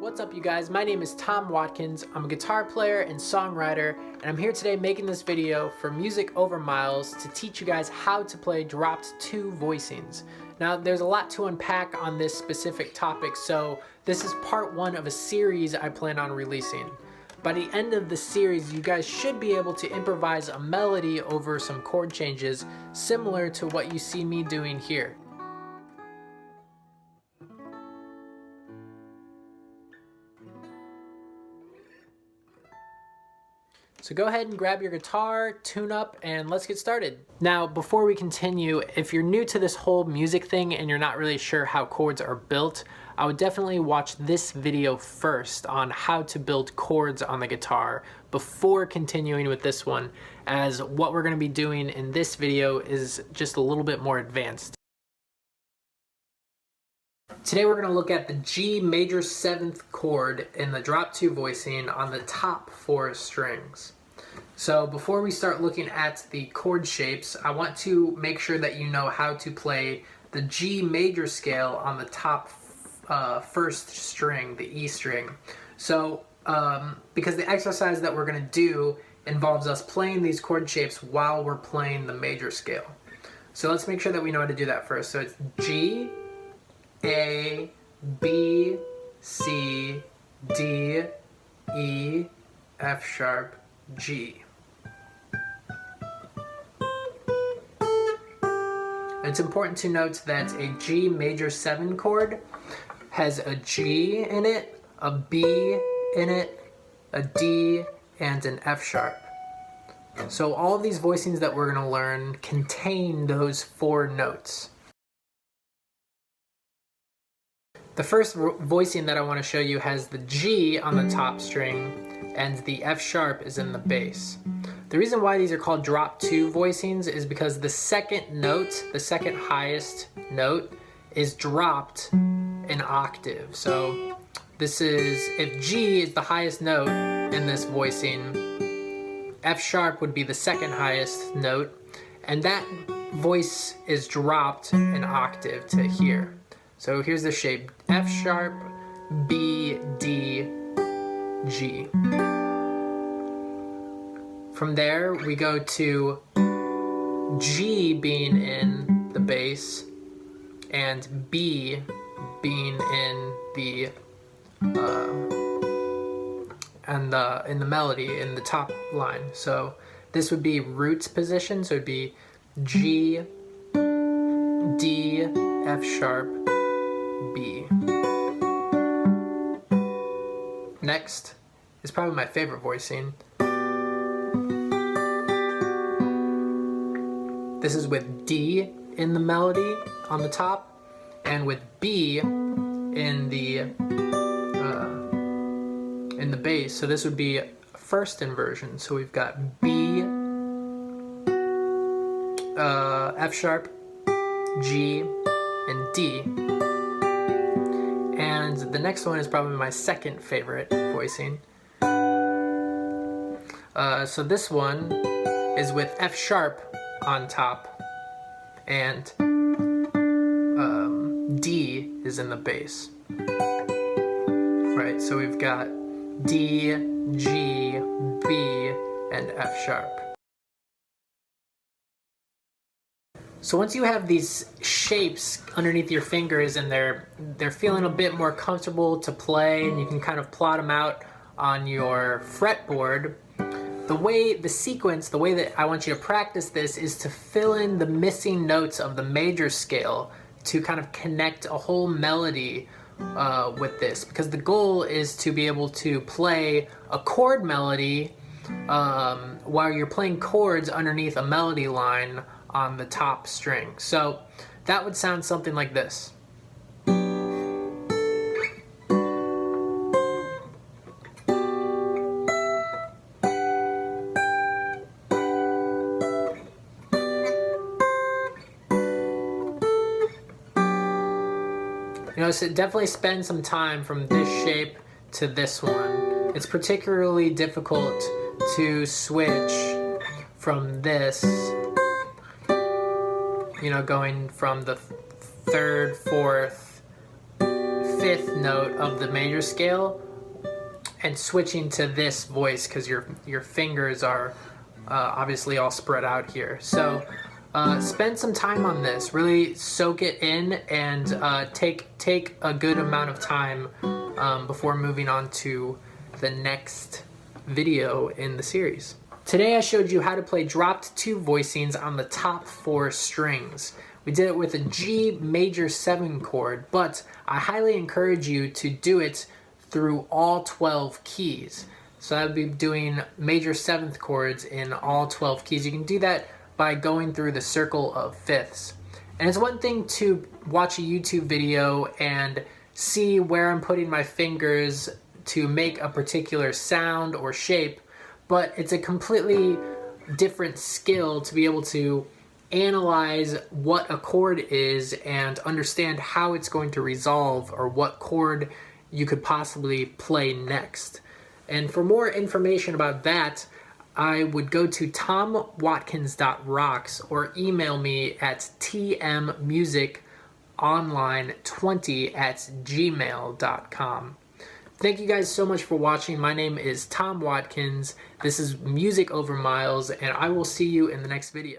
What's up, you guys? My name is Tom Watkins. I'm a guitar player and songwriter, and I'm here today making this video for Music Over Miles to teach you guys how to play dropped 2 voicings. Now, there's a lot to unpack on this specific topic, so this is part 1 of a series I plan on releasing. By the end of the series, you guys should be able to improvise a melody over some chord changes, similar to what you see me doing here. So go ahead and grab your guitar, tune up, and let's get started. Now, before we continue, if you're new to this whole music thing and you're not really sure how chords are built, I would definitely watch this video first on how to build chords on the guitar before continuing with this one, as what we're going to be doing in this video is just a little bit more advanced. Today we're going to look at the G major 7th chord in the drop 2 voicing on the top 4 strings. So before we start looking at the chord shapes, I want to make sure that you know how to play the G major scale on the top 1st string, the E string. So because the exercise that we're going to do involves us playing these chord shapes while we're playing the major scale. So let's make sure that we know how to do that first. So it's G, A, B, C, D, E, F sharp, G. It's important to note that a G major 7 chord has a G in it, a B in it, a D, and an F sharp. So all of these voicings that we're going to learn contain those 4 notes. The first voicing that I want to show you has the G on the top string and the F sharp is in the bass. The reason why these are called drop 2 voicings is because the second note, the second highest note, is dropped an octave. So this is, if G is the highest note in this voicing, F sharp would be the second highest note, and that voice is dropped an octave to here. So here's the shape: F sharp, B, D, G. From there, we go to G being in the bass and B being in the in the melody in the top line. So this would be roots position. So it'd be G, D, F sharp, B. Next is probably my favorite voicing. This is with D in the melody on the top, and with B in the bass. So this would be first inversion. So we've got B, F sharp, G, and D. And the next one is probably my second favorite voicing. So this one is with F sharp on top, and D is in the bass. Right, so we've got D, G, B, and F sharp. So once you have these shapes underneath your fingers and they're feeling a bit more comfortable to play, and you can kind of plot them out on your fretboard, the way that I want you to practice this is to fill in the missing notes of the major scale to kind of connect a whole melody with this, because the goal is to be able to play a chord melody while you're playing chords underneath a melody line on the top string. So that would sound something like this. You know, so definitely spend some time from this shape to this one. It's particularly difficult to switch from this, you know, going from the 3rd, 4th, fifth note of the major scale and switching to this voice because your fingers are obviously all spread out here. So spend some time on this, really soak it in, and take a good amount of time before moving on to the next video in the series. Today I showed you how to play dropped 2 voicings on the top 4 strings. We did it with a G major 7 chord, but I highly encourage you to do it through all 12 keys. So I would be doing major 7th chords in all 12 keys. You can do that by going through the circle of fifths. And it's one thing to watch a YouTube video and see where I'm putting my fingers to make a particular sound or shape, but it's a completely different skill to be able to analyze what a chord is and understand how it's going to resolve or what chord you could possibly play next. And for more information about that, I would go to tomwatkins.rocks or email me at tmmusiconline20@gmail.com. Thank you guys so much for watching. My name is Tom Watkins. This is Music Over Miles, and I will see you in the next video.